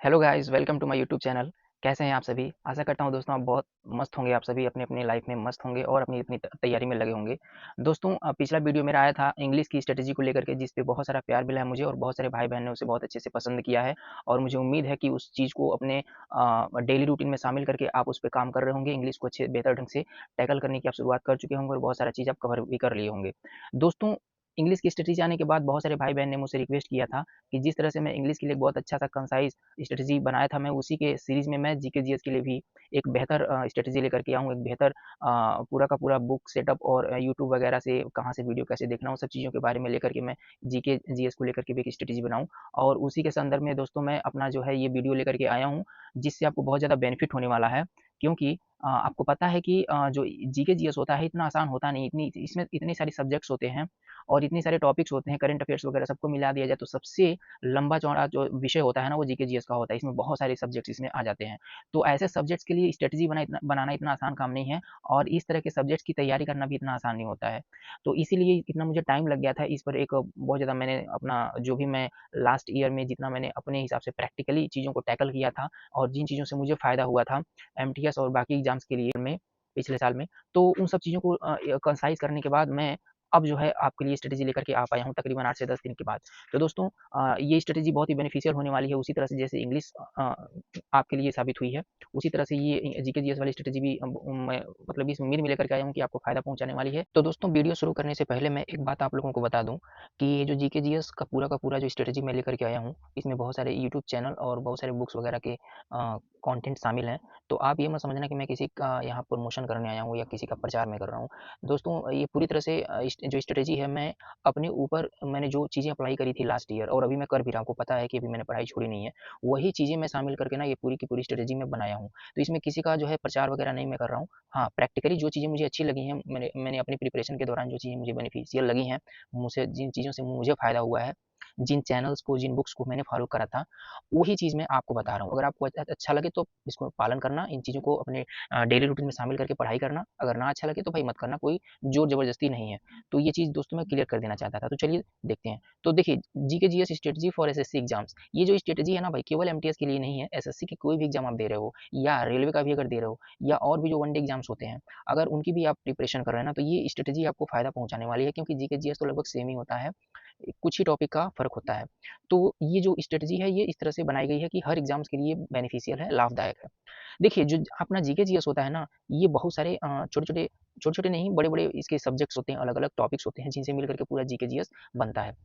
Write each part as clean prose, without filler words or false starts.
Hello guys, welcome to my YouTube channel. कैसे हैं आप सभी? आशा करता हूँ दोस्तों आप बहुत मस्त होंगे, आप सभी अपनी-अपनी लाइफ में मस्त होंगे और अपनी-अपनी तैयारी में लगे होंगे। दोस्तों पिछला वीडियो मेरा आया था इंग्लिश की स्ट्रैटेजी को लेकर के, जिस पे बहुत सारा प्यार मिला है मुझे और बहुत सारे भाई-बहन ने उसे बहुत अच्छे से पसंद किया है और मुझे उम्मीद है कि उस चीज़ को अपने डेली रूटीन में शामिल करके आप उस पे काम कर रहे होंगे। इंग्लिश को अच्छे बेहतर ढंग से टैकल करने की आप शुरुआत कर चुके होंगे और बहुत सारा चीज़ आप कवर भी कर लिए होंगे। दोस्तों इंग्लिश की स्ट्रैटेजी आने के बाद बहुत सारे भाई-बहन ने मुझसे रिक्वेस्ट किया था कि जिस तरह से मैं इंग्लिश के लिए बहुत अच्छा सा कंसाइज़ स्ट्रैटेजी बनाया था, मैं उसी के सीरीज़ में मैं जीके जीएस के लिए भी एक बेहतर स्ट्रैटेजी लेकर के आया हूँ, एक बेहतर पूरा का पूरा बुक सेटअप और यूट्यूब वगैरह से कहाँ से वीडियो कैसे देखना, उन सब चीज़ों के बारे में लेकर के मैं जीके जीएस को लेकर के भी एक स्ट्रैटेजी बनाऊँ और उसी के संदर्भ में दोस्तों मैं अपना जो है ये वीडियो लेकर के आया हूँ, जिससे आपको बहुत ज़्यादा बेनिफिट होने वाला है। क्योंकि आपको पता है कि जो जीके जीएस होता है इतना आसान होता नहीं, इतनी इसमें इतने सारे सब्जेक्ट्स होते हैं और इतने सारे टॉपिक्स होते हैं, करंट अफेयर्स वगैरह सबको मिला दिया जाए तो सबसे लंबा-चौड़ा जो विषय होता है ना, वो जीके जीएस का होता है। इसमें बहुत सारे सब्जेक्ट्स इसमें आ जाते हैं। तो ऐसे सब्जेक्ट्स के लिए स्ट्रैटेजी बनाना इतना आसान काम नहीं है और इस तरह के सब्जेक्ट्स की तैयारी करना भी इतना आसान नहीं होता है। तो इसीलिए इतना मुझे टाइम लग गया था इस पर, एक बहुत ज़्यादा मैंने अपना जो भी मैं लास्ट ईयर में जितना मैंने अपने हिसाब से प्रैक्टिकली चीज़ों को टैकल किया था और जिन चीज़ों से मुझे फ़ायदा हुआ था एमटीएस और बाकी एग्ज़ाम्स के लिए में पिछले साल में, तो उन सब चीज़ों को कंसाइज़ करने के बाद मैं अब जो है आपके लिए स्ट्रैटेजी लेकर के आ पाया हूँ तकरीबन 8 से 10 दिन के बाद। तो दोस्तों ये स्ट्रैटेजी बहुत ही बेनिफिशियल होने वाली है, उसी तरह से जैसे इंग्लिश आपके लिए साबित हुई है, उसी तरह से ये जीके जीएस वाली स्ट्रैटेजी भी मैं मतलब इस उम्मीद में लेकर के आया हूँ कि आपको फ़ायदा पहुँचाने वाली है। तो दोस्तों वीडियो शुरू करने से पहले मैं एक बात आप लोगों को बता दूँ कि ये जो जीके जीएस का पूरा जो स्ट्रैटेजी मैं लेकर के आया हूँ, इसमें बहुत सारे यूट्यूब चैनल और बहुत सारे बुक्स वगैरह के कंटेंट शामिल हैं। तो आप ये मत समझना कि मैं किसी का यहाँ प्रमोशन करने आया हूँ या किसी का प्रचार मैं कर रहा हूँ। दोस्तों ये पूरी तरह से जो स्ट्रैटेजी है मैं अपने ऊपर मैंने जो चीज़ें अप्लाई करी थी लास्ट ईयर और अभी मैं कर भी रहा हूँ, आपको पता है कि अभी मैंने पढ़ाई छोड़ी नहीं है, वही चीज़ें मैं शामिल करके ना ये पूरी की पूरी स्ट्रैटेजी मैं बनाया हूँ। तो इसमें किसी का जो है प्रचार वगैरह नहीं मैं कर रहा हूँ। हाँ, प्रैक्टिकली जो चीज़ें मुझे अच्छी लगी हैं, मैंने अपनी प्रिपरेशन के दौरान जो चीज़ें मुझे बेनिफिशियल लगी हैं, मुझसे जिन चीज़ों से मुझे फ़ायदा हुआ है, जिन चैनल्स को, जिन बुक्स को मैंने फ़ॉलो करा था, वही चीज़ मैं आपको बता रहा हूँ। अगर आपको अच्छा लगे तो इसको पालन करना, इन चीज़ों को अपने डेली रूटीन में शामिल करके पढ़ाई करना। अगर ना अच्छा लगे तो भाई मत करना, कोई ज़ोर ज़बरदस्ती नहीं है। तो ये चीज़ दोस्तों मैं क्लियर कर देना चाहता था। तो चलिए देखते हैं। तो देखिए GK GS strategy for SSC exams, ये जो स्ट्रैटेजी है ना भाई, केवल एमटीएस के लिए नहीं है, एसएससी की कोई भी एग्ज़ाम आप दे रहे हो या रेलवे का भी अगर दे रहे हो या और भी जो वन डे एग्ज़ाम्स होते हैं, अगर उनकी भी आप प्रिपरेशन कर रहे हैं ना, तो ये स्ट्रैटेजी आपको फ़ायदा पहुँचाने वाली है, क्योंकि जीके जीएस तो लगभग सेम ही होता है, कुछ ही टॉपिक का फ़र्क होता है। तो ये जो स्ट्रैटेजी है, ये इस तरह से बनाई गई है कि हर एग्ज़ाम्स के लिए बेनिफिशियल है, लाभदायक है। देखिए, जो अपना जीके जीएस होता है ना, ये बहुत सारे छोटे-छोटे नहीं, बड़े-बड़े इसके सब्जेक्ट्स होते हैं, अलग-अलग टॉपिक्स होते हैं, जिनसे मिल कर के पूरा जीके जीएस बनता है।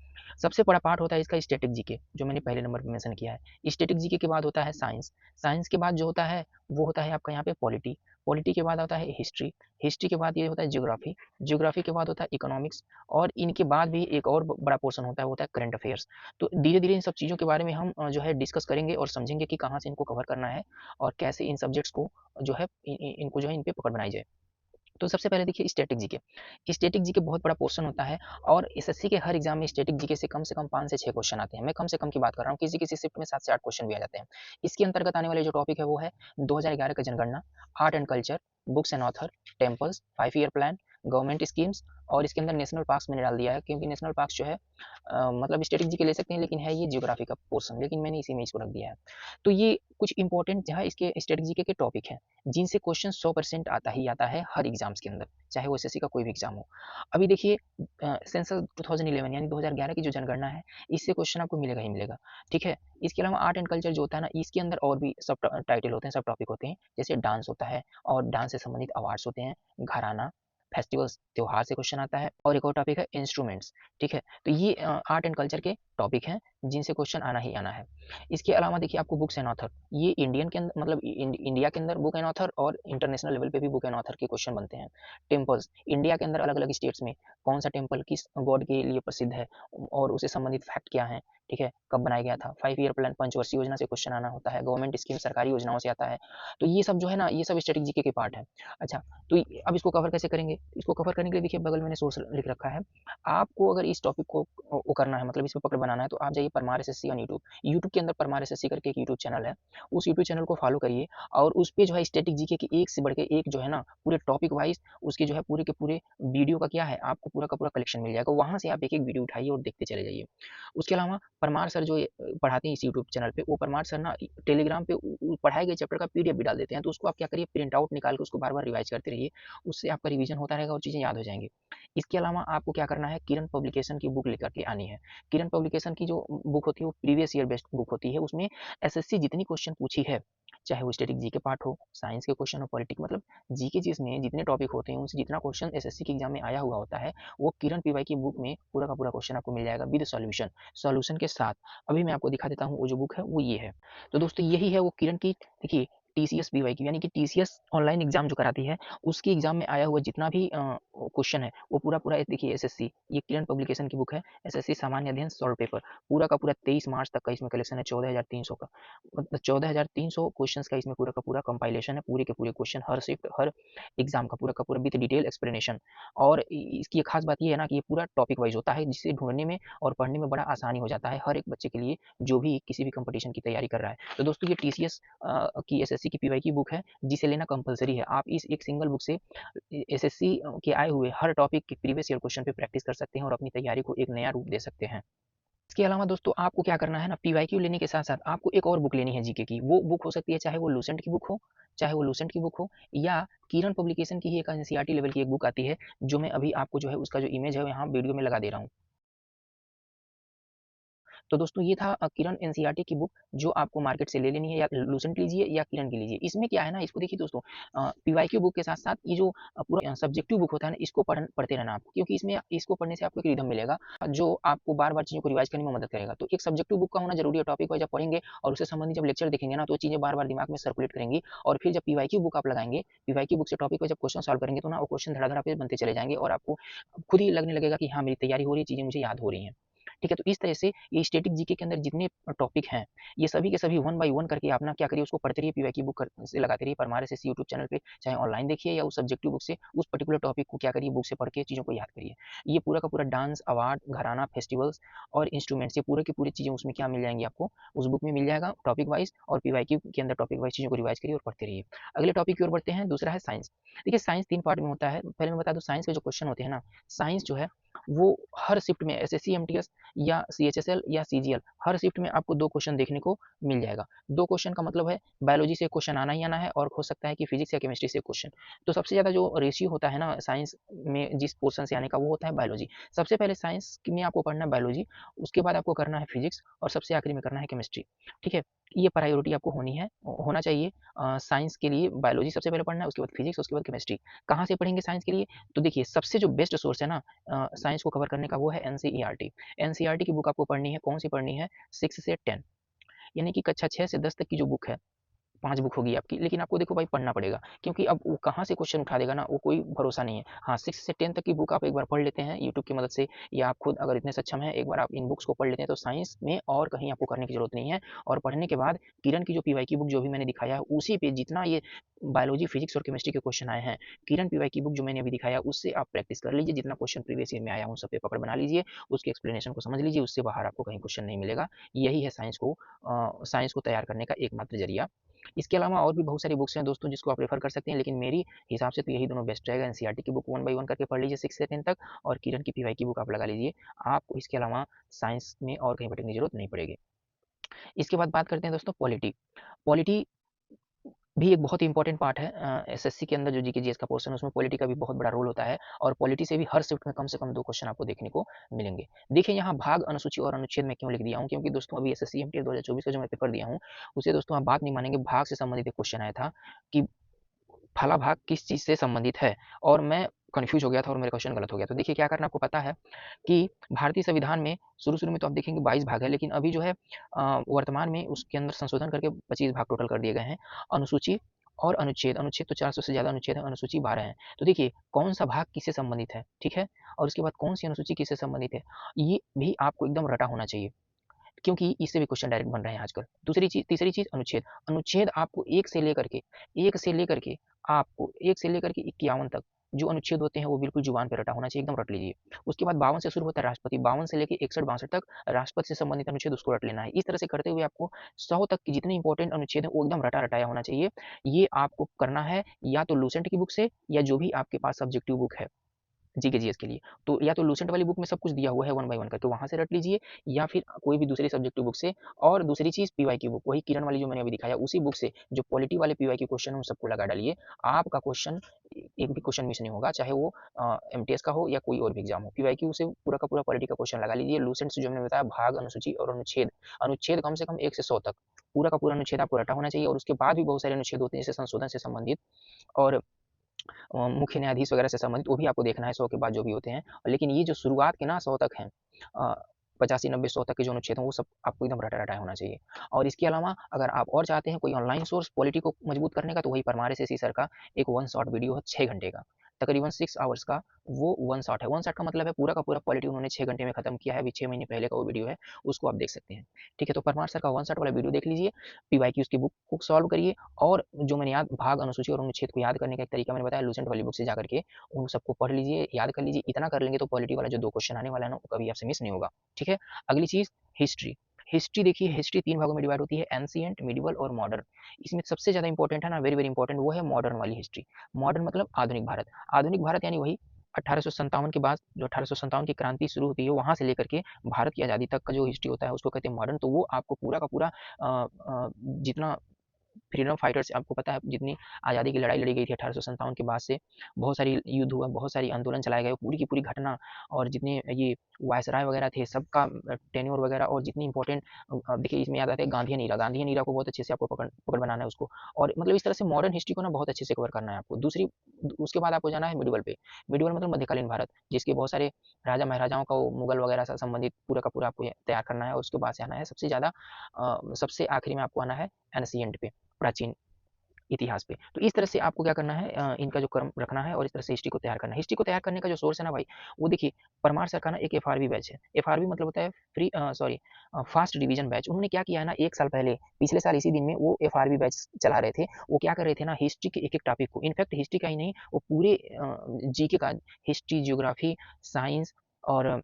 सबसे बड़ा पार्ट होता है इसका स्टैटिक जीके, जो मैंने पहले नंबर पे मेंशन किया है। स्टैटिक जीके के बाद होता है साइंस, साइंस के बाद जो होता है, वो होता है आपका यहाँ पे पॉलिटी, पॉलिटी के बाद होता है हिस्ट्री, हिस्ट्री के बाद ये होता है ज्योग्राफी, ज्योग्राफी के बाद होता है इकोनॉमिक्स और इनके बाद भी एक और बड़ा पोर्शन होता है, वो होता है करंट अफेयर्स। तो धीरे-धीरे इन सब चीज़ों के बारे में हम जो है डिस्कस करेंगे और समझेंगे कि कहाँ से इनको कवर करना है और कैसे इन सब्जेक्ट्स को जो है इनको जो है इन पे पकड़ बनाई जाए। तो सबसे पहले देखिए स्टैटिक जीके। स्टैटिक जीके बहुत बड़ा पोर्शन होता है और एसएससी के हर एग्जाम में स्टैटिक जीके से कम 5 से 6 क्वेश्चन आते हैं। मैं कम से कम की बात कर रहा हूँ, किसी-किसी शिफ्ट में 7 से 8 क्वेश्चन भी आ जाते हैं। इसके अंतर्गत आने वाले जो टॉपिक है वो है 2011 का जनगणना, art and culture, books and author, temples, 5 year plan, government schemes और इसके अंदर नेशनल पार्क्स मैंने डाल दिया है, क्योंकि नेशनल पार्क्स जो है मतलब स्टैटिक जीके ले सकते हैं, लेकिन है ये ज्योग्राफी का पोर्शन, लेकिन मैंने इसी में इसको रख दिया है। तो ये कुछ इंपॉर्टेंट जो है इसके स्टैटिक जीके के टॉपिक हैं, जिनसे क्वेश्चन 100% आता ही आता है हर एग्जाम्स के अंदर, चाहे वो एसएससी का कोई भी एग्जाम हो। अभी देखिए सेंसस 2011 यानी 2011 की जो जनगणना है, इससे क्वेश्चन आपको मिलेगा ही मिलेगा, ठीक है? इसके अलावा आर्ट एंड कल्चर जो होता है ना, इसके अंदर और भी सब टाइटल होते हैं, सब टॉपिक होते हैं, जैसे डांस होता है और डांस से संबंधित अवार्ड्स होते हैं, घराना, फेस्टिवल्स, त्योहार से क्वेश्चन आता है और एक और टॉपिक है इंस्ट्रूमेंट्स, ठीक है? तो ये आर्ट एंड कल्चर के टॉपिक हैं, जिनसे क्वेश्चन आना ही आना है। इसके अलावा देखिए आपको बुक्स एंड ऑथर, ये इंडियन के अंदर मतलब इंडिया के अंदर बुक एंड ऑथर और इंटरनेशनल लेवल पे भी बुक एंड ऑथर के क्वेश्चन बनते हैं। टेम्पल्स, इंडिया के अंदर अलग-अलग स्टेट्स में कौन सा टेम्पल किस गॉड के लिए प्रसिद्ध है और उससे संबंधित फैक्ट क्या है, ठीक है? कब बनाया गया था? 5 ईयर प्लान पंचवर्षीय योजना से क्वेश्चन आना होता है, गवर्नमेंट स्कीम सरकारी योजनाओं से आता है। तो ये सब जो है ना, ये सब स्टैटिक जीके के पार्ट है। अच्छा, तो अब इसको कवर कैसे करेंगे? इसको कवर करने के लिए देखिए बगल में मैंने सोर्स लिख रखा है। आपको अगर इस टॉपिक को वो करना है, मतलब इस पे पकड़ बनाना है तो आप जाइए Parmar SSC on YouTube. YouTube के अंदर परमार एसएससी करके एक यूट्यूब चैनल है, उस यूट्यूब चैनल को फॉलो करिए और उस पे जो है स्टैटिक जीके की एक से बढ़ के एक जो है ना पूरे टॉपिक वाइज उसके जो है पूरे के पूरे वीडियो का क्या है आपको पूरा का पूरा कलेक्शन मिल जाएगा। वहाँ से आप एक एक वीडियो उठाइए और देखते चले जाइए। उसके अलावा परमार सर जो पढ़ाते हैं इस यूट्यूब चैनल पे, वो परमार सर ना टेलीग्राम पे पढ़ाए गए चैप्टर का पीडीएफ भी डाल देते हैं, तो उसको आप क्या करिए प्रिंट आउट निकाल के उसको बार बार रिवाइज करते रहिए, उससे आपका रिवीजन होता रहेगा और चीज़ें याद हो जाएंगी। इसके अलावा आपको क्या करना है, किरण पब्लिकेशन की बुक लेकर के आनी है। किरण पब्लिकेशन की जो बुक होती है वो प्रीवियस ईयर बेस्ड बुक होती है, उसमें एसएससी जितनी क्वेश्चन पूछी है, चाहे वो स्टैटिक जीके पार्ट हो, साइंस के क्वेश्चन हो, पॉलिटिक मतलब जीके जिसमें जितने टॉपिक होते हैं उनसे जितना क्वेश्चन एसएससी के एग्जाम में आया हुआ होता है, वो किरण पीवाई की बुक में पूरा का पूरा क्वेश्चन आपको मिल जाएगा विद सॉल्यूशन, सॉल्यूशन के साथ। अभी मैं आपको दिखा देता हूँ वो जो बुक है वो ये है। तो दोस्तों यही है वो किरण की, देखिए टीसीएस पीवाई की यानी कि टीसीएस ऑनलाइन एग्जाम जो कराती है उसकी एग्जाम में आया हुआ जितना भी क्वेश्चन है वो पूरा पूरा देखिए एसएससी, ये किरण पब्लिकेशन की बुक है, एसएससी सामान्य अध्ययन सॉल्व पेपर, पूरा का पूरा 23 मार्च तक का इसमें कलेक्शन है, 14,300 का, मतलब 14,300 क्वेश्चन का इसमें पूरा का पूरा कंपाइलेशन है, पूरे के पूरे क्वेश्चन हर शिफ्ट हर एग्जाम का पूरा विद डिटेल एक्सप्लेनेशन। और इसकी एक खास बात ये है ना कि ये पूरा टॉपिक वाइज होता है, जिससे ढूंढने में और पढ़ने में बड़ा आसानी हो जाता है हर एक बच्चे के लिए जो भी किसी भी कंपटीशन की तैयारी कर रहा है। तो दोस्तों ये टीसीएस की एसएससी की पीवाई की बुक है, जिसे लेना कंपलसरी है। आप इस एक सिंगल बुक से एसएससी के आए हुए हर टॉपिक के प्रीवियस ईयर क्वेश्चन पे प्रैक्टिस कर सकते हैं और अपनी तैयारी को एक नया रूप दे सकते हैं। इसके अलावा दोस्तों आपको क्या करना है ना, पीवाईक्यू लेने के साथ साथ आपको एक और बुक लेनी है जीके की। वो बुक हो सकती है चाहे वो लूसेंट की बुक हो, चाहे वो लूसेंट की बुक हो, या किरण पब्लिकेशन की ही एक एनसीईआरटी लेवल की एक बुक आती है, जो मैं अभी आपको जो है उसका जो इमेज है यहाँ वीडियो में लगा दे रहा हूँ। तो दोस्तों ये था किरण एनसीईआरटी की बुक, जो आपको मार्केट से ले लेनी है, या लूसेंट लीजिए या किरण की लीजिए। इसमें क्या है ना, इसको देखिए दोस्तों, पीवाईक्यू बुक के साथ साथ ये जो पूरा सब्जेक्टिव बुक होता है ना, इसको पढ़ते रहना आपको, क्योंकि इसमें इसको पढ़ने से आपको एक रिदम मिलेगा जो आपको बार बार चीज़ों को रिवाइज करने में मदद करेगा। तो एक सब्जेक्टिव बुक का होना जरूरी है, टॉपिक वाइज आप पढ़ेंगे और उससे संबंधित जब लेक्चर देखेंगे ना तो चीज़ें बार बार दिमाग में सर्कुलेट करेंगी, और फिर जब पीवाईक्यू बुक आप लगाएंगे, पीवाईक्यू बुक से टॉपिक वाइज जब क्वेश्चन सॉल्व करेंगे तो ना वो क्वेश्चन धड़ाधड़ पे बनते चले जाएंगे और आपको खुद ही लगने लगेगा कि हाँ मेरी तैयारी हो रही है, चीज़ें मुझे याद हो रही हैं। ठीक है, तो इस तरह से ये स्टैटिक जीके के अंदर जितने टॉपिक हैं, ये सभी के सभी वन बाय वन करके आप ना क्या करिए, उसको पढ़ते रहिए, पीवाई की बुक से लगाते रहिए, परमार एसएससी यूट्यूब चैनल पे चाहे ऑनलाइन देखिए या उस सब्जेक्टिव बुक से उस पर्टिकुलर टॉपिक को क्या करिए, बुक से पढ़ के चीज़ों को याद करिए। ये पूरा का पूरा डांस, अवार्ड, घराना, फेस्टिवल्स और इंस्ट्रूमेंट्स, ये पूरे की पूरी चीज़ें उसमें क्या मिल जाएंगी आपको, उस बुक में मिल जाएगा टॉपिक वाइज, और पीवाई के अंदर टॉपिक वाइज चीज़ों को रिवाइज करिए और पढ़ते रहिए। अगले टॉपिक की ओर बढ़ते हैं, दूसरा है साइंस। देखिए साइंस 3 पार्ट में होता है, पहले मैं बता दूँ साइंस के जो क्वेश्चन होते हैं ना, साइंस जो है वो हर शिफ्ट में एसएससी एमटीएस या सीएचएसएल या सीजीएल हर शिफ्ट में आपको 2 क्वेश्चन देखने को मिल जाएगा। 2 क्वेश्चन का मतलब है बायोलॉजी से क्वेश्चन आना ही आना है, और हो सकता है कि फिजिक्स या केमिस्ट्री से क्वेश्चन। तो सबसे ज़्यादा जो रेशियो होता है ना साइंस में जिस पोर्शन से आने का, वो होता है बायोलॉजी। सबसे पहले साइंस में आपको पढ़ना है बायोलॉजी, उसके बाद आपको करना है फिजिक्स, और सबसे आखिरी में करना है केमिस्ट्री। ठीक है, ये प्रायोरिटी आपको होना चाहिए। साइंस के लिए बायोलॉजी सबसे पहले पढ़ना है, उसके बाद फिजिक्स, उसके बाद केमिस्ट्री। कहाँ से पढ़ेंगे साइंस के लिए? तो देखिए सबसे जो बेस्ट सोर्स है ना साइंस को कवर करने का, वो है एनसीईआरटी। एनसीईआरटी की बुक आपको पढ़नी है, कौन सी पढ़नी है, 6 से 10, यानी कि कक्षा 6 से 10 तक की जो बुक है, 5 बुक होगी आपकी, लेकिन आपको देखो भाई पढ़ना पड़ेगा, क्योंकि अब वो कहाँ से क्वेश्चन उठा देगा ना, वो कोई भरोसा नहीं है। हाँ, 6 से 10 तक की बुक आप एक बार पढ़ लेते हैं यूट्यूब की मदद से, या आप खुद अगर इतने सक्षम हैं, एक बार आप इन बुक्स को पढ़ लेते हैं, तो साइंस में और कहीं आपको करने की जरूरत नहीं है। और पढ़ने के बाद किरण की जो पीवाई की बुक जो भी मैंने दिखाया है, उसी पे जितना ये बायोलॉजी, फिजिक्स और केमिस्ट्री के क्वेश्चन आए हैं, किरण पीवाई की बुक जो मैंने अभी दिखाया, उससे आप प्रैक्टिस कर लीजिए। जितना क्वेश्चन प्रीवियस ईयर में आया, उन सब पे पकड़ बना लीजिए, उसके एक्सप्लेनेशन को समझ लीजिए, उससे बाहर आपको कहीं क्वेश्चन नहीं मिलेगा। यही है साइंस को तैयार करने का एकमात्र जरिया। इसके अलावा और भी बहुत सारी बुक्स हैं दोस्तों जिसको आप रेफर कर सकते हैं, लेकिन मेरी हिसाब से तो यही दोनों बेस्ट रहेगा। एनसीईआरटी की बुक 1 बाय 1 करके पढ़ लीजिए 6 से 10 तक, और किरण की पीवाई की बुक आप लगा लीजिए। आपको इसके अलावा साइंस में और कहीं भटकने की जरूरत नहीं पड़ेगी। इसके बाद बात करते हैं दोस्तों पॉलिटी। पॉलिटी भी एक बहुत ही इंपॉर्टेंट पार्ट है एसएससी के अंदर, जो जीके जीएस का पोर्शन है उसमें पॉलिटी का भी बहुत बड़ा रोल होता है, और पॉलिटी से भी हर शिफ्ट में कम से कम 2 क्वेश्चन आपको देखने को मिलेंगे। देखिए यहाँ भाग, अनुसूची और अनुच्छेद में क्यों लिख दिया हूँ, क्योंकि दोस्तों अभी एसएससी एमटीएस 2024 का जो मैं पेपर दिया हूँ, उसे दोस्तों आप बात नहीं मानेंगे, भाग से संबंधित एक क्वेश्चन आया था कि फला भाग किस चीज़ से संबंधित है, और मैं कन्फ्यूज हो गया था और मेरा क्वेश्चन गलत हो गया। तो देखिए क्या करना, आपको पता है कि भारतीय संविधान में शुरू-शुरू में तो आप देखेंगे 22 भाग है, लेकिन अभी जो है वर्तमान में उसके अंदर संशोधन करके 25 भाग टोटल कर दिए गए हैं। अनुसूची और अनुच्छेद, अनुच्छेद तो 400 से ज़्यादा अनुच्छेद है, अनुसूची 12 है। तो देखिए कौन-सा भाग किससे संबंधित है, ठीक है? और उसके बाद कौन-सी अनुसूची किससे संबंधित है, ये भी आपको एकदम रटा होना चाहिए, क्योंकि इससे भी क्वेश्चन डायरेक्ट बन रहे हैं आजकल। दूसरी चीज़, तीसरी चीज़ अनुच्छेद। अनुच्छेद आपको 1 से लेकर के 51 तक जो अनुच्छेद होते हैं वो बिल्कुल जुबान पे रटा होना चाहिए, एकदम रट लीजिए। उसके बाद 52 से शुरू होता है राष्ट्रपति, 52 से लेके 61-62 तक राष्ट्रपति से संबंधित अनुच्छेद उसको रट लेना है। इस तरह से करते हुए आपको 100 तक की जितने इंपॉर्टेंट अनुच्छेद हैं वो एकदम रटा-रटाया होना चाहिए। ये आपको करना है या तो लूसेंट की बुक से या जो भी आपके पास सब्जेक्टिव बुक है जीके जीएस के लिए, तो या तो लूसेंट वाली बुक में सब कुछ दिया हुआ है 1 बाय 1 करके, वहाँ से रट लीजिए या फिर कोई भी दूसरी सब्जेक्टिव बुक से। और दूसरी चीज़ पीवाई की बुक, वही किरण वाली जो मैंने अभी दिखाया, उसी बुक से जो पॉलिटी वाले पीवाई के क्वेश्चन है उन सबको लगा डालिए। आपका क्वेश्चन एक भी क्वेश्चन मिस नहीं होगा, चाहे वो एमटीएस का हो या कोई और भी एग्जाम हो। पीवाई क्यू से पूरा का पूरा पॉलिटी का क्वेश्चन लगा लीजिए। लूसेंट से जो मैंने बताया भाग, अनुसूची और अनुच्छेद, अनुच्छेद कम से कम 1 से 100 तक पूरा का पूरा अनुच्छेद आपको रटा होना चाहिए। और उसके बाद भी बहुत सारे अनुच्छेद होते हैं जैसे संशोधन से संबंधित और मुख्य न्यायाधीश वगैरह से संबंधित, वो भी आपको देखना है 100 के बाद जो भी होते हैं। लेकिन ये जो शुरुआत के ना 100 तक हैं, 85, 90, 100 तक के जो अनुच्छेद हैं वो सब आपको एकदम रटा-रटाया होना चाहिए। और इसके अलावा अगर आप और चाहते हैं कोई ऑनलाइन सोर्स पॉलिटी को मजबूत करने का, तो वही परमार एसएससी सर का एक वन शॉट वीडियो है 6 घंटे का, तकरीबन 6 आवर्स का वो वन शॉट है। वन शॉट का मतलब है पूरा का पूरा पॉलिटी उन्होंने 6 घंटे में खत्म किया है, अभी 6 महीने पहले का वो वीडियो है, उसको आप देख सकते हैं। ठीक है, तो परमार सर का वन शॉट वाला वीडियो देख लीजिए, पीवाईक्यू की बुक को सॉल्व करिए। और जो मैंने याद भाग, अनुसूची और अनुच्छेद को याद करने का एक तरीका मैंने बताया, लूसेंट वाली बुक से जाकर के उन सबको पढ़ लीजिए, याद कर लीजिए। इतना कर लेंगे तो पॉलिटी वाला जो 2 क्वेश्चन आने वाला है ना, वो कभी आपसे मिस नहीं होगा। ठीक है, अगली चीज़ हिस्ट्री। हिस्ट्री देखिए, हिस्ट्री 3 भागों में डिवाइड होती है, एंशिएंट, मिडिवल और मॉडर्न। इसमें सबसे ज़्यादा इंपॉर्टेंट है ना, वेरी वेरी इंपॉर्टेंट, वो है मॉडर्न वाली हिस्ट्री। मॉडर्न मतलब आधुनिक भारत। आधुनिक भारत यानी वही 1857 के बाद जो 1857 की क्रांति शुरू होती है, वहाँ से लेकर के भारत की आज़ादी तक का जो हिस्ट्री होता है उसको कहते हैं मॉडर्न। तो वो आपको पूरा का पूरा जितना फ्रीडम फाइटर्स आपको पता है, जितनी आज़ादी की लड़ाई लड़ी गई थी 1857 के बाद से, बहुत सारी युद्ध हुआ, बहुत सारी आंदोलन चलाए गए, पूरी की पूरी घटना, और जितने ये वायसराय वगैरह थे सबका टेन्योर वगैरह, और जितनी इंपॉर्टेंट देखिए इसमें याद आता है गांधीयन ईरा। गांधीयन ईरा को बहुत अच्छे से आपको पकड़ पकड़ बनाना है उसको। और मतलब इस तरह से मॉडर्न हिस्ट्री को ना बहुत अच्छे से कवर करना है आपको। दूसरी, उसके बाद आपको जाना है मिडिवल पे। मिडिवल मतलब मध्यकालीन भारत, जिसके बहुत सारे राजा महाराजाओं का, वो मुगल वगैरह से संबंधित पूरा का पूरा आपको तैयार करना है। और उसके बाद से आना है सबसे ज़्यादा सबसे आखिरी में आपको आना है एनसीएंट पे, प्राचीन इतिहास पे। तो इस तरह से आपको क्या करना है, इनका जो क्रम रखना है और इस तरह से हिस्ट्री को तैयार करना है। हिस्ट्री को तैयार करने का जो सोर्स है ना भाई, वो देखिए परमार सर का ना एक एफआरबी बैच है। एफआरबी मतलब होता है फास्ट रिवीजन बैच। उन्होंने क्या किया है ना, 1 साल पहले, पिछले साल इसी दिन में वो एफआरबी बैच चला रहे थे। वो क्या कर रहे थे ना, हिस्ट्री के एक-एक टॉपिक को, इनफैक्ट हिस्ट्री का ही नहीं, वो पूरे जीके का, हिस्ट्री, ज्योग्राफी, साइंस और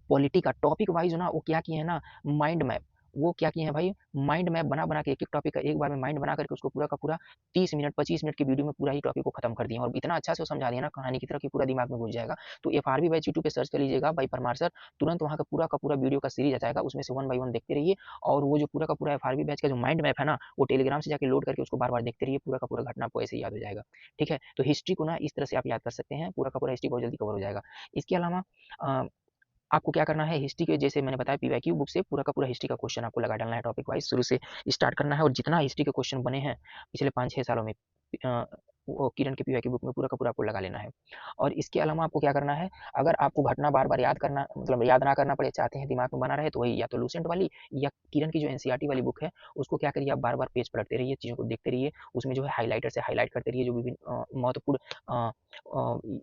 पॉलिटी का टॉपिक वाइज ना, वो क्या किए हैं ना, माइंड मैप, वो क्या किए हैं भाई, माइंड मैप बना बना के एक एक टॉपिक का एक बार में माइंड बना करके उसको पूरा का पूरा 30 मिनट 25 मिनट की वीडियो में पूरा ही टॉपिक को खत्म कर दिए। और इतना अच्छा से वो समझा दिया ना कहानी की तरह कि पूरा दिमाग में घुस जाएगा। तो एफआरबी बैच यूट्यूब पे सर्च कर लीजिएगा भाई परमार सर, तुरंत वहाँ का पूरा वीडियो का सीरीज आ जाएगा, उसमें से 1 बाय 1 देखते रहिए। और वो जो पूरा का पूरा एफआरबी बैच का जो माइंड मैप है ना, वो टेलीग्राम से जाके लोड करके उसको बार बार देखते रहिए, पूरा का पूरा घटना आपको ऐसे ही याद हो जाएगा। ठीक है, तो हिस्ट्री को ना इस तरह से आप याद कर सकते हैं, पूरा का पूरा हिस्ट्री बहुत जल्दी कवर हो जाएगा। इसके अलावा आपको क्या करना है, हिस्ट्री के जैसे मैंने बताया पीवाईक्यू बुक से पूरा का पूरा हिस्ट्री का क्वेश्चन आपको लगा डालना है, टॉपिक वाइज शुरू से स्टार्ट करना है। और जितना हिस्ट्री के क्वेश्चन बने हैं पिछले 5-6 सालों में, वो किरण की पीवाईक्यू बुक में पूरा का पूरा आपको लगा लेना है। और इसके अलावा आपको क्या करना है, अगर आपको घटना बार बार याद करना, मतलब याद ना करना पड़े, चाहते हैं दिमाग में बना रहे, तो वही या तो लूसेंट वाली या किरण की जो एनसीईआरटी वाली बुक है, उसको क्या करिए, आप बार बार पेज पलटते रहिए, चीज़ों को देखते रहिए। उसमें जो है हाईलाइटर से हाईलाइट करते रहिए, जो विभिन्न महत्वपूर्ण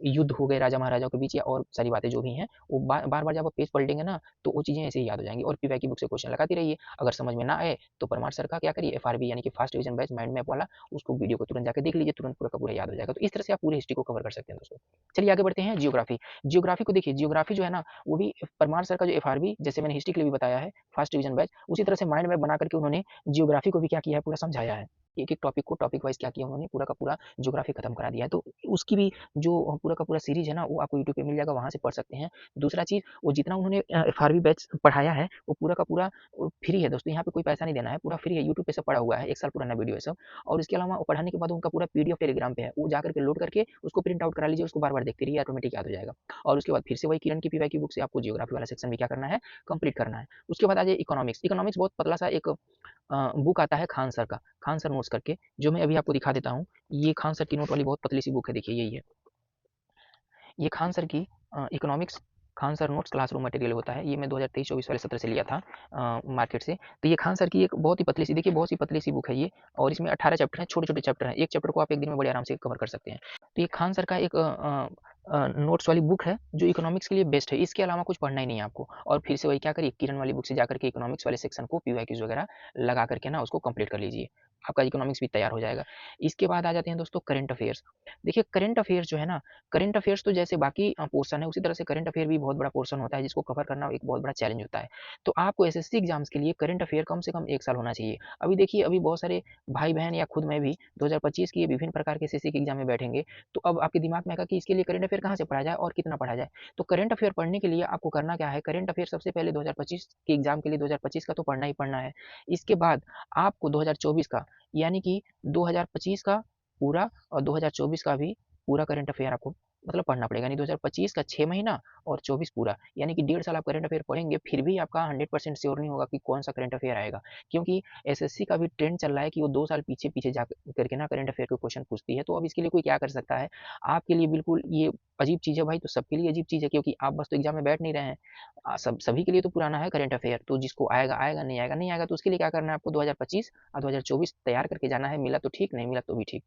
युद्ध हो गए राजा महाराजाओं के बीच या और सारी बातें जो भी हैं, वो बार बार जब आप पेज पलटेंगे ना, तो वो चीज़ें ऐसे ही याद हो जाएंगी। और पीवाई की बुक से क्वेश्चन लगाते रहिए। अगर समझ में ना आए तो परमार सर का क्या करिए, एफआरबी यानी कि fast revision batch mind map वाला, उसको वीडियो को तुरंत जाकर देख लीजिए, तुरंत पूरा का पूरा याद हो जाएगा। तो इस तरह से आप पूरी हिस्ट्री को कवर कर सकते हैं दोस्तों। चलिए आगे बढ़ते हैं, जियोग्राफी। जियोग्राफी को देखिए, जियोग्राफी जो है ना, वो भी परमार सर का जो एफआरबी, जैसे मैंने हिस्ट्री के लिए भी बताया है फास्ट रिवीजन बैच, उसी तरह से माइंड मैप बना करके उन्होंने जियोग्राफी को भी क्या किया है, पूरा समझाया है। एक एक टॉपिक को टॉपिक वाइज क्या किया उन्होंने, पूरा का पूरा ज्योग्राफी खत्म करा दिया है। तो उसकी भी जो पूरा का पूरा सीरीज है ना, वो आपको यूट्यूब पे मिल जाएगा, वहाँ से पढ़ सकते हैं। दूसरा चीज़, वो जितना उन्होंने एफआरबी बैच पढ़ाया है, वो पूरा का पूरा फ्री है दोस्तों, यहाँ पे कोई पैसा नहीं देना है, पूरा फ्री है, यूट्यूब पे सब पड़ा हुआ है, 1 साल पुराना वीडियो है सब। और इसके अलावा वो पढ़ाने के बाद उनका पूरा पीडीएफ टेलीग्राम पे है, वो जाकर के लोड करके उसको प्रिंट आउट करा लीजिए, उसको बार बार देखते रहिए, ऑटोमेटिक याद हो जाएगा। और उसके बाद फिर से वही किरण की पीवाई की बुक से आपको जियोग्राफी वाला सेक्शन भी क्या करना है, कंप्लीट करना है। उसके बाद आ जाए इकोनॉमिक्स। इकोनॉमिक्स बहुत पतला सा एक बुक आता है खान सर का, खान सर नोट्स करके, जो मैं अभी आपको दिखा देता हूँ। ये खान सर की नोट वाली बहुत पतली सी बुक है, देखिए यही है। ये खान सर की economics Khan sir notes classroom material होता है। ये मैं 2023-24 वाले सत्र से लिया था मार्केट से। तो ये खान सर की एक बहुत ही पतली सी, देखिए बहुत ही पतली सी बुक है ये, और इसमें 18 चैप्टर हैं, छोटे-छोटे चैप्टर हैं। एक चैप्टर को आप एक दिन में बड़े आराम से कवर कर सकते हैं। तो ये खान सर का एक नोट्स वाली बुक है जो इकोनॉमिक्स के लिए बेस्ट है। इसके अलावा कुछ पढ़ना ही नहीं है आपको। और फिर से वही क्या करिए, किरण वाली बुक से जाकर के इकोनॉमिक्स वाले सेक्शन को पीवाईक्यूज वगैरह लगा करके ना उसको कंप्लीट कर लीजिए, आपका इकोनॉमिक्स भी तैयार हो जाएगा। इसके बाद आ जाते हैं दोस्तों करंट अफेयर्स। देखिए करंट अफेयर्स जो है ना, करंट अफेयर्स तो जैसे बाकी पोर्शन है उसी तरह से करंट अफेयर भी बहुत बड़ा पोर्शन होता है जिसको कवर करना एक बहुत बड़ा चैलेंज होता है। तो आपको एसएससी एग्जाम्स के लिए करंट अफेयर कम से कम 1 साल होना चाहिए। अभी देखिए अभी बहुत सारे भाई-बहन या खुद मैं भी 2025 की विभिन्न प्रकार के एसएससी के एग्जाम में बैठेंगे, तो अब आपके दिमाग में आएगा कि इसके लिए करंट अफेयर कहाँ से पढ़ा जाए और कितना पढ़ा जाए। तो करंट अफेयर पढ़ने के लिए आपको करना क्या है, करंट अफेयर सबसे पहले 2025 के एग्जाम के लिए 2025 का तो पढ़ना ही पढ़ना है। इसके बाद आपको 2024 का, यानी कि 2025 का पूरा और 2024 का भी पूरा करंट अफेयर आपको मतलब पढ़ना पड़ेगा। यानी 2025 का 6 महीना और 24 पूरा, यानी कि 1.5 साल आप करंट अफेयर पढ़ेंगे, फिर भी आपका 100% श्योर नहीं होगा कि कौन सा करंट अफेयर आएगा। क्योंकि एसएससी का भी ट्रेंड चल रहा है कि वो 2 साल पीछे-पीछे जा करके ना करंट अफेयर के क्वेश्चन पूछती है। तो अब इसके लिए कोई क्या कर सकता है? आपके लिए बिल्कुल ये अजीब चीज़ है भाई, तो सबके लिए अजीब चीज़ है, क्योंकि आप बस तो एग्जाम में बैठ नहीं रहे हैं। सभी के लिए तो पुराना है करंट अफेयर, तो जिसको आएगा आएगा, नहीं आएगा नहीं आएगा। तो उसके लिए क्या करना है आपको, 2025 और 2024 तैयार करके जाना है। मिला तो ठीक, नहीं मिला तो भी ठीक।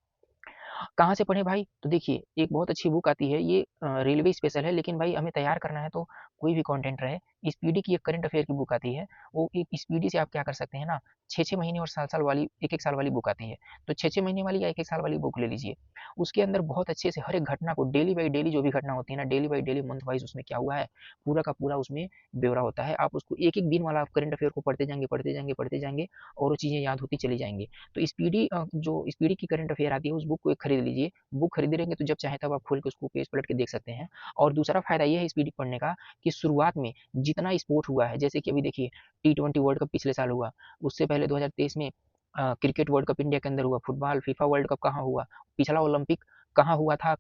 कहाँ से पढ़ें भाई? तो देखिए, एक बहुत अच्छी बुक आती है, ये रेलवे स्पेशल है, लेकिन भाई हमें तैयार करना है तो कोई भी कंटेंट रहे। स्पीडी की एक करंट अफेयर की बुक आती है, वो एक स्पीडी से आप क्या कर सकते हैं ना, 6-6 महीने और साल-साल वाली 1-1 साल वाली बुक आती है। तो 6-6 महीने वाली या 1-1 साल वाली बुक ले लीजिए। उसके अंदर बहुत अच्छे से हर एक घटना को डेली बाय डेली जो भी घटना होती है ना, daily by daily, month wise उसमें क्या हुआ है, पूरा का पूरा उसमें ब्यौरा होता है। आप उसको एक-एक दिन वाला करंट अफेयर को पढ़ते जाएँगे, पढ़ते जाएँगे, पढ़ते जाएँगे और वो चीज़ें याद होती चली जाएँगी। तो स्पीडी जो स्पीडी की करंट अफेयर आती है, उस बुक को एक खरीद लीजिए। बुक खरीदे रहेंगे तो जब चाहे तब आप खोल के उसको पेज पलट के देख सकते हैं। और दूसरा फ़ायदा ये है स्पीडी पढ़ने का कि शुरुआत में जितना स्पोर्ट हुआ है, जैसे कि अभी देखिए टी20 वर्ल्ड कप पिछले साल हुआ, उससे पहले 2023 में क्रिकेट वर्ल्ड कप इंडिया के अंदर हुआ, फुटबॉल फीफा वर्ल्ड कप कहाँ हुआ, पिछला ओलंपिक कहाँ हुआ था,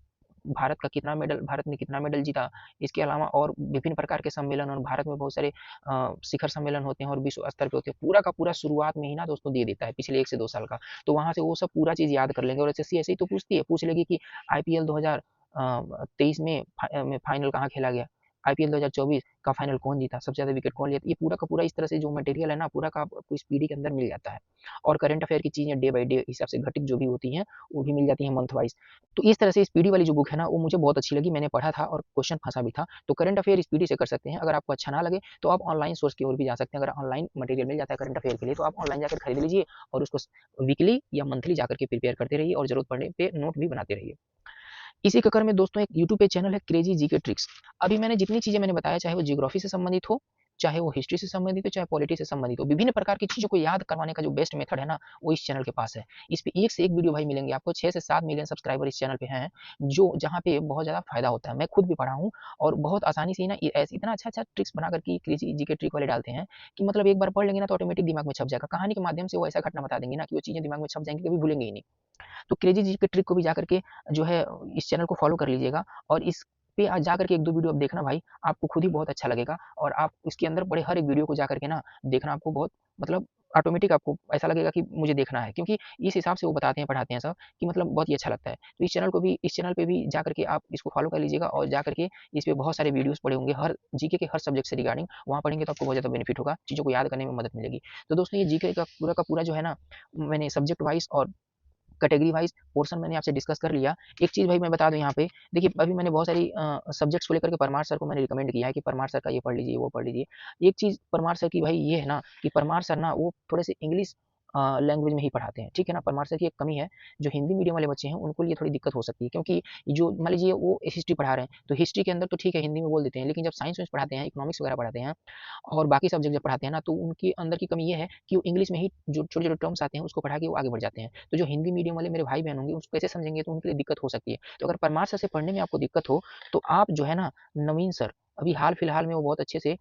भारत ने कितना मेडल जीता। इसके अलावा और विभिन्न प्रकार के सम्मेलन, और भारत में बहुत सारे शिखर सम्मेलन होते हैं और विश्व स्तर पे होते हैं। पूरा का पूरा शुरुआत में ही ना दोस्तों दे देता है पिछले 1 से 2 साल का। तो वहाँ से वो सब पूरा चीज़ याद कर लेंगे। और एसएससी ऐसे ही तो पूछती है, पूछ लेगी कि आईपीएल 2023 में फाइनल कहाँ खेला गया? आईपीएल 2024 का फाइनल कौन जीता? सबसे ज़्यादा विकेट कौन लिया? ये पूरा का पूरा इस तरह से जो मटेरियल है ना, पूरा का आपको इस पीढ़ी के अंदर मिल जाता है। और करंट अफेयर की चीज़ें डे बाय डे हिसाब से घटित जो भी होती हैं, वो भी मिल जाती हैं मंथ वाइज़। तो इस तरह से स्पीडी वाली जो बुक है ना, वो मुझे बहुत अच्छी लगी, मैंने पढ़ा था और क्वेश्चन फँसा भी था। तो करंट अफेयर स्पीडी से कर सकते हैं। अगर आपको अच्छा ना लगे तो आप ऑनलाइन सोर्स की ओर भी जा सकते हैं। अगर ऑनलाइन मटेरियल मिल जाता है करंट अफेयर के लिए, तो आप ऑनलाइन जाकर खरीद लीजिए और उसको वीकली या मंथली जाकर के प्रिपेयर करते रहिए और ज़रूरत पड़ने पे नोट भी बनाते रहिए। इसी ककर में दोस्तों एक यूट्यूब पे चैनल है क्रेजी जीके ट्रिक्स। अभी मैंने जितनी चीज़ें मैंने बताया, चाहे वो ज्योग्राफी से संबंधित हो, चाहे वो हिस्ट्री से संबंधित हो, चाहे पॉलिटी से संबंधित हो, विभिन्न प्रकार की चीज़ों को याद करवाने का जो बेस्ट मेथड है ना, वो इस चैनल के पास है। इस पे एक से एक वीडियो भाई मिलेंगे आपको। 6 से 7 मिलियन सब्सक्राइबर इस चैनल पे हैं, जो जहाँ पे बहुत ज़्यादा फ़ायदा होता है। मैं खुद भी पढ़ा हूँ और बहुत आसानी से ही ना ऐसे इतना अच्छा-अच्छा ट्रिक्स बना करके क्रेजी जीके ट्रिक वाले डालते हैं कि मतलब एक बार पढ़ लेंगे ना तो ऑटोमेटिक दिमाग में छप जाएगा। कहानी के माध्यम से वो ऐसा घटना बता देंगे ना कि वो चीज़ें दिमाग में छप जाएँगी, कभी भूलेंगे ही नहीं। तो क्रेजी जी के ट्रिक को भी जाकर के जो है इस चैनल को फॉलो कर लीजिएगा और इस पे जाकर के 1-2 वीडियो आप देखना भाई, आपको खुद ही बहुत अच्छा लगेगा और आप इसके अंदर बड़े हर एक वीडियो को जाकर के ना देखना, आपको बहुत मतलब ऑटोमेटिक आपको ऐसा लगेगा कि मुझे देखना है, क्योंकि इस हिसाब से वो बताते हैं, पढ़ाते हैं सब कि मतलब बहुत ही अच्छा लगता है। तो इस चैनल पे भी जाकर के आप इसको फॉलो कर लीजिएगा और जाकर के इस पे बहुत सारे वीडियोज़ पड़े होंगे, हर जीके के हर सब्जेक्ट से रिगार्डिंग, वहाँ पढ़ेंगे तो आपको बहुत ज़्यादा बेनिफिट होगा, चीज़ों को याद करने में मदद मिलेगी। तो दोस्तों ये जीके का पूरा जो है ना, मैंने सब्जेक्ट वाइज़ और कैटेगरी वाइज़ पोर्शन मैंने आपसे डिस्कस कर लिया। एक चीज़ भाई मैं बता दूँ यहाँ पे, देखिए अभी मैंने बहुत सारी सब्जेक्ट्स को लेकर के परमार सर को मैंने रिकमेंड किया है कि परमार सर का ये पढ़ लीजिए, वो पढ़ लीजिए। एक चीज़ परमार सर की भाई ये है ना कि परमार सर ना वो थोड़े से इंग्लिश लैंग्वेज में ही पढ़ाते हैं, ठीक है ना? परमार सर की एक कमी है, जो हिंदी मीडियम वाले बच्चे हैं उनको लिए थोड़ी दिक्कत हो सकती है, क्योंकि जो मान लीजिए वो हिस्ट्री पढ़ा रहे हैं, तो हिस्ट्री के अंदर तो ठीक है हिंदी में बोल देते हैं, लेकिन जब साइंस वाइंस पढ़ाते हैं, इकोनॉमिक्स वगैरह पढ़ाते हैं और बाकी सब्जेक्ट जब पढ़ाते हैं ना, तो उनके अंदर की कमी ये है कि वो इंग्लिश में ही जो छोटे-छोटे टर्म्स आते हैं उसको पढ़ा के वो आगे बढ़ जाते हैं। तो जो हिंदी मीडियम वाले मेरे भाई-बहन होंगे उसको कैसे समझेंगे, तो उनके लिए दिक्कत हो सकती है। तो अगर परमार सर से पढ़ने में आपको दिक्कत हो, तो आप जो है ना नवीन सर, अभी हाल-फिलहाल में वो बहुत अच्छे से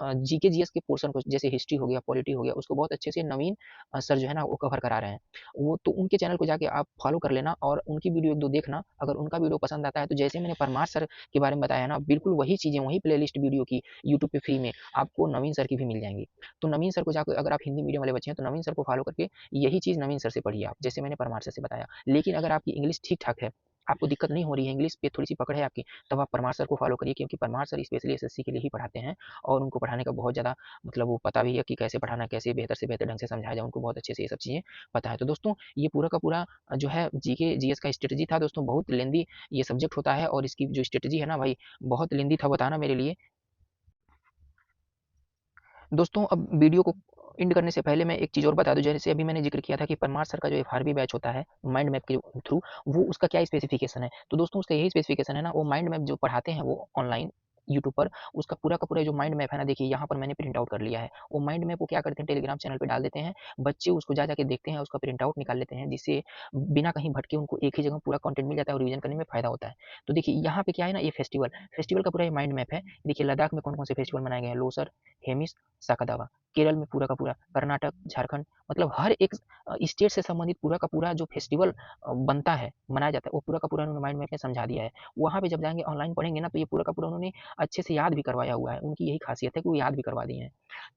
जीके जीएस के पोर्शन को, जैसे हिस्ट्री हो गया, पॉलिटी हो गया, उसको बहुत अच्छे से नवीन सर जो है ना वो कवर करा रहे हैं। वो तो उनके चैनल को जाके आप फॉलो कर लेना और उनकी वीडियो 1-2 देखना। अगर उनका वीडियो पसंद आता है तो जैसे मैंने परमार सर के बारे में बताया ना, बिल्कुल वही चीज़ें, वही प्लेलिस्ट वीडियो की यूट्यूब पे फ्री में आपको नवीन सर की भी मिल जाएँगी। तो नवीन सर को जाकर, अगर आप हिंदी मीडियम वाले बच्चे हैं तो नवीन सर को फॉलो करके यही चीज़ नवीन सर से पढ़िए आप, जैसे मैंने परमार सर से बताया। लेकिन अगर आपकी इंग्लिश ठीक-ठाक है, आपको दिक्कत नहीं हो रही है, इंग्लिश पे थोड़ी सी पकड़ है आपकी, तब आप परमार सर को फॉलो करिए, क्योंकि परमार सर स्पेशली एसएससी के लिए ही पढ़ाते हैं और उनको पढ़ाने का बहुत ज़्यादा मतलब वो पता भी है कि कैसे पढ़ाना, कैसे बेहतर से बेहतर ढंग से समझाया जाए, उनको बहुत अच्छे से ये सब चीज़ें पता है। तो दोस्तों ये पूरा का पूरा जो है जीके जीएस का स्ट्रेटजी था दोस्तों, बहुत लेंदी ये सब्जेक्ट होता है और इसकी जो स्ट्रेटजी है ना भाई बहुत लेंदी था बताना मेरे लिए। दोस्तों अब वीडियो को एंड करने से पहले मैं एक चीज़ और बता दूं, जैसे अभी मैंने जिक्र किया था कि परमार सर का जो एफआरबी बैच होता है माइंड मैप के थ्रू, वो उसका क्या स्पेसिफिकेशन है। तो दोस्तों उसका यही स्पेसिफिकेशन है ना, वो माइंड मैप जो पढ़ाते हैं वो ऑनलाइन यूट्यूब पर, उसका पूरा का पूरा जो माइंड मैप है ना, देखिए यहाँ पर मैंने प्रिंट आउट कर लिया है। वो माइंड मैप को क्या करते हैं, टेलीग्राम चैनल पे डाल देते हैं, बच्चे उसको जा जाके देखते हैं, उसका प्रिंट आउट निकाल लेते हैं, जिससे बिना कहीं भटके उनको एक ही जगह पूरा कंटेंट मिल जाता है और रिवीजन करने में फायदा होता है। तो देखिए यहाँ पे क्या है ना, ये फेस्टिवल फेस्टिवल का पूरा ये माइंड मैप है। देखिए लद्दाख में कौन कौन से फेस्टिवल मनाए गए हैं, लोसर, हेमिस, साकादावा। केरल में पूरा का पूरा, कर्नाटक, झारखंड, मतलब हर एक स्टेट से संबंधित पूरा का पूरा जो फेस्टिवल बनता है, मनाया जाता है, वो पूरा का पूरा उन्होंने माइंड मैप में समझा दिया है। वहाँ पे जब जाएँगे ऑनलाइन पढ़ेंगे ना, तो ये पूरा का पूरा उन्होंने अच्छे से याद भी करवाया हुआ है। उनकी यही खासियत है कि वो याद भी करवा दिए हैं।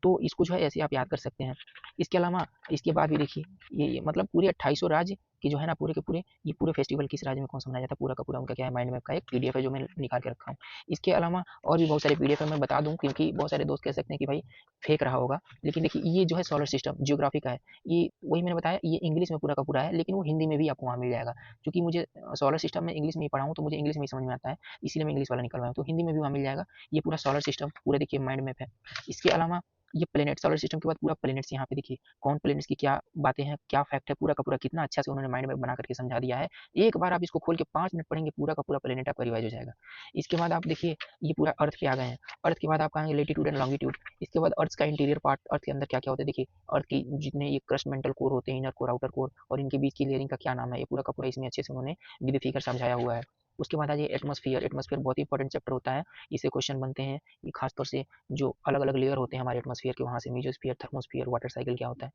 तो इसको जो है ऐसे आप याद कर सकते हैं। इसके अलावा इसके बाद भी देखिए ये मतलब पूरे 2800 राज्य कि जो है ना पूरे के पूरे, ये पूरे फेस्टिवल किस राज्य में कौन सा मनाया जाता है, पूरा का पूरा उनका क्या है माइंड मैप का एक पीडीएफ है जो मैं निकाल के रखा हूँ। इसके अलावा और भी बहुत सारे पीडीएफ है, मैं बता दूँ क्योंकि बहुत सारे दोस्त कह सकते हैं कि भाई फेक रहा होगा, लेकिन देखिए ये जो है सोलर सिस्टम ज्योग्राफी का है, ये वही मैंने बताया, ये इंग्लिश में पूरा का पूरा है, लेकिन वो हिंदी में भी आपको वहाँ मिल जाएगा, क्योंकि मुझे सोलर सिस्टम में इंग्लिश में ही पढ़ा हूँ, तो मुझे इंग्लिश में ही समझ में आता है, इसीलिए मैं इंग्लिश वाला निकलवाया हूँ, तो हिंदी में भी वहाँ मिल जाएगा। ये पूरा सोलर सिस्टम पूरा देखिए माइंड मैप है। इसके अलावा ये प्लेनेट, सोलर सिस्टम के बाद पूरा प्लेनेट्स यहाँ पे देखिए, कौन प्लेनेट्स की क्या बातें हैं, क्या फैक्ट है, पूरा का पूरा कितना अच्छा से उन्होंने माइंड मैप बना करके समझा दिया है। एक बार आप इसको खोल के 5 मिनट पढ़ेंगे, पूरा का पूरा प्लेनेट आपका रिवाइज हो जाएगा। इसके बाद आप देखिए ये पूरा अर्थ पे आ गए हैं, अर्थ के बाद आप कहेंगे लेटीट्यूड एंड लॉन्गिट्यूड। इसके बाद अर्थ का इंटीरियर पार्ट, अर्थ के अंदर क्या क्या होता है, देखिए अर्थ की जितने ये क्रस्ट मेंटल कोर होते हैं, इनर कोर, आउटर कोर, और इनके बीच की लेयरिंग का क्या नाम है, ये पूरा का पूरा इसमें अच्छे से उन्होंने विद फिगर समझाया हुआ है। उसके बाद आ जाइए एटमॉस्फेयर, एटमॉस्फेयर बहुत ही इंपॉर्टेंट चैप्टर होता है, इससे क्वेश्चन बनते हैं। ये खासतौर से जो अलग अलग लेयर होते हैं हमारे एटमॉस्फेयर के, वहाँ से मीजोस्फीयर, थर्मोस्फीयर, वाटर साइकिल क्या होता है,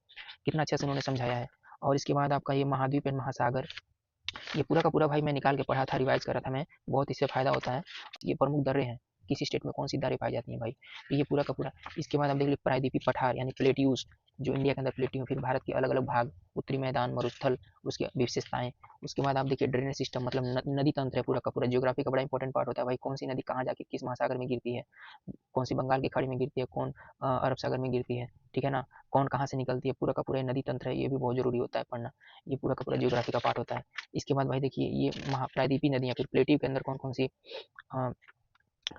कितना अच्छा से उन्होंने समझाया है। और इसके बाद आपका ये महाद्वीप एंड महासागर, ये पूरा का पूरा भाई मैं निकाल के पढ़ा था, रिवाइज करा था मैं, बहुत इससे फायदा होता है। ये प्रमुख दर्रे हैं, किसी स्टेट में कौन सी दरें पाई जाती हैं भाई, तो ये पूरा का पूरा। इसके बाद आप देख लीजिए प्रायद्वीपीय पठार यानी प्लेट्यूज, जो इंडिया के अंदर प्लेट्यू, फिर भारत के अलग अलग भाग, उत्तरी मैदान, मरुस्थल, उसकी विशेषताएं। उसके बाद आप देखिए ड्रेनेज सिस्टम, मतलब नदी तंत्र है पूरा का पूरा, ज्योग्राफी का बड़ा इंपॉर्टेंट पार्ट होता है भाई, कौन सी नदी कहाँ जाके किस महासागर में गिरती है, कौन सी बंगाल की खाड़ी में गिरती है, कौन अरब सागर में गिरती है, ठीक है ना, कौन कहाँ से निकलती है, पूरा का पूरा नदी तंत्र है, ये भी बहुत जरूरी होता है पढ़ना, ये पूरा का पूरा ज्योग्राफी का पार्ट होता है। इसके बाद भाई देखिए ये महाप्रायद्वीपीय नदियाँ, फिर प्लेटिव के अंदर कौन कौन सी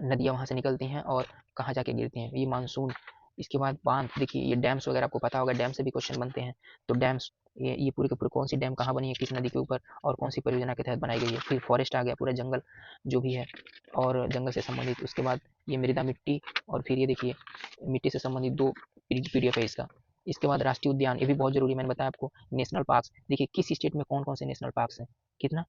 नदियाँ वहाँ से निकलती हैं और कहाँ जाके गिरती हैं, ये मानसून। इसके बाद बांध, देखिए ये डैम्स वगैरह आपको पता होगा, डैम से भी क्वेश्चन बनते हैं, तो डैम्स, ये पूरे के पूरे कौन सी डैम कहाँ बनी है, किस नदी के ऊपर, और कौन सी परियोजना के तहत बनाई गई है। फिर फॉरेस्ट आ गया, पूरा जंगल जो भी है और जंगल से संबंधित। उसके बाद ये मृदा मिट्टी, और फिर ये देखिए मिट्टी से संबंधित दो पीडीएफ है इसका। इसके बाद राष्ट्रीय उद्यान, ये भी बहुत जरूरी, मैंने बताया आपको। नेशनल पार्क, देखिए किस स्टेट में कौन कौन से नेशनल पार्क हैं, कितना।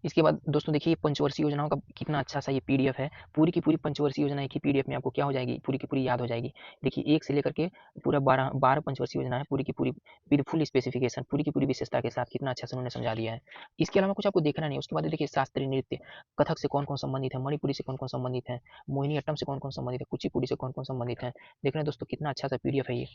इसके बाद दोस्तों देखिए पंचवर्षीय योजनाओं का कितना अच्छा सा ये पीडीएफ है, पूरी की पूरी पंचवर्षीय योजना एक ही पीडीएफ में आपको क्या हो जाएगी, पूरी की पूरी याद हो जाएगी। देखिए एक से लेकर के पूरा 12 पंचवर्षीय योजना है, पूरी की पूरी फुल स्पेसिफिकेशन, पूरी की पूरी विशेषता के साथ कितना अच्छा से उन्होंने समझा दिया है। इसके अलावा कुछ आपको देखना नहीं। उसके बाद देखिए शास्त्रीय नृत्य, कथक से कौन कौन संबंधित है, मणिपुरी से कौन कौन संबंधित है, मोहिनीअट्टम से कौन कौन संबंधित है, कुचिपुड़ी से कौन कौन संबंधित है। देख रहे हैं दोस्तों कितना अच्छा सा पीडीएफ है ये।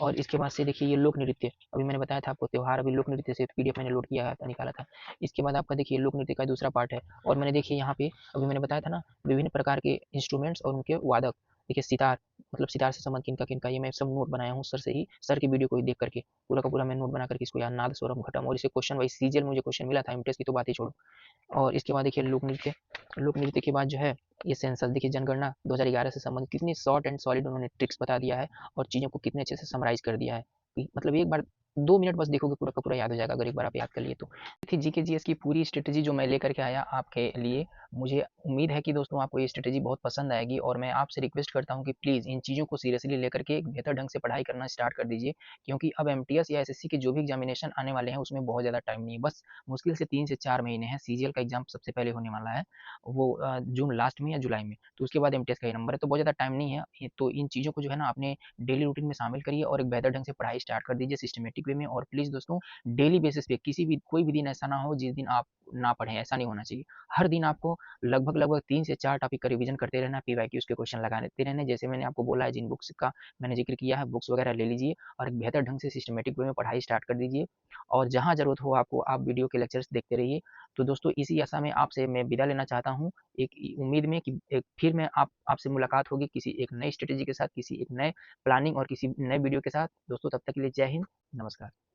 और इसके बाद से देखिए ये लोक नृत्य, अभी मैंने बताया था आपको त्योहार, अभी लोक नृत्य से पीडीएफ मैंने लोड किया था, निकाला था। इसके बाद आपका देखिए लोक नृत्य का दूसरा पार्ट है। और मैंने देखिए यहाँ पे अभी मैंने बताया था ना, विभिन्न प्रकार के इंस्ट्रूमेंट्स और उनके वादक, देखिए सितार, मतलब सितार से संबंध किनका किनका, ये मैं सब नोट बनाया हूँ सर से ही, सर की वीडियो को ही देख करके पूरा का पूरा मैं नोट बना करके इसको याद, नाद स्वरम घटम, और इसे क्वेश्चन वाइज सीजीएल में मुझे क्वेश्चन मिला था, एमटीएस की तो बात ही छोड़ो। और इसके बाद देखिए लोक नृत्य, लोक नृत्य के बाद जो है ये सेंसस, देखिए जनगणना 2011 से संबंधित कितनी शॉर्ट एंड सॉलिड उन्होंने ट्रिक्स बता दिया है और चीज़ों को कितने अच्छे से समराइज कर दिया है, मतलब एक बार 2 मिनट बस देखोगे पूरा का पूरा याद हो जाएगा, अगर एक बार आप याद कर लिए तो। थी जीके जीएस की पूरी स्ट्रेटजी जो मैं लेकर के आया आपके लिए। मुझे उम्मीद है कि दोस्तों आपको ये स्ट्रेटजी बहुत पसंद आएगी, और मैं आपसे रिक्वेस्ट करता हूँ कि प्लीज़ इन चीज़ों को सीरियसली लेकर के एक बेहतर ढंग से पढ़ाई करना स्टार्ट कर दीजिए, क्योंकि अब एमटीएस या एसएससी के जो भी एग्जामिनेशन आने वाले हैं उसमें बहुत ज़्यादा टाइम नहीं है, बस मुश्किल से 3 से 4 महीने हैं। सीजीएल का एग्जाम सबसे पहले होने वाला है, वो जून लास्ट में या जुलाई में, तो उसके बाद एमटीएस का ही नंबर है, तो बहुत ज़्यादा टाइम नहीं है। तो इन चीज़ों को जो है ना अपने डेली रूटीन में शामिल करिए और एक बेहतर ढंग से पढ़ाई स्टार्ट कर दीजिए सिस्टमेटिक सिस्टमैटिक वे में। और प्लीज़ दोस्तों डेली बेसिस पे कोई भी दिन ऐसा ना हो जिस दिन आप ना पढ़ें, ऐसा नहीं होना चाहिए। हर दिन आपको लगभग 3 से 4 टॉपिक का रिवीजन करते रहना, पीवाईक्यूज़ के क्वेश्चन लगाते रहने। जैसे मैंने आपको बोला है, जिन बुक्स का मैंने ज़िक्र किया है, बुक्स वगैरह ले लीजिए और एक बेहतर ढंग से सिस्टमैटिक वे में पढ़ाई स्टार्ट कर दीजिए। और जहाँ ज़रूरत हो आपको, आप वीडियो के लेक्चर्स देखते रहिए। तो दोस्तों इसी आशा में आपसे मैं विदा लेना चाहता हूँ, एक उम्मीद में कि एक फिर मैं आपसे मुलाकात होगी किसी एक नई स्ट्रेटेजी के साथ, किसी एक नए प्लानिंग और किसी नए वीडियो के साथ। दोस्तों तब तक के लिए जय हिंद, नमस्कार।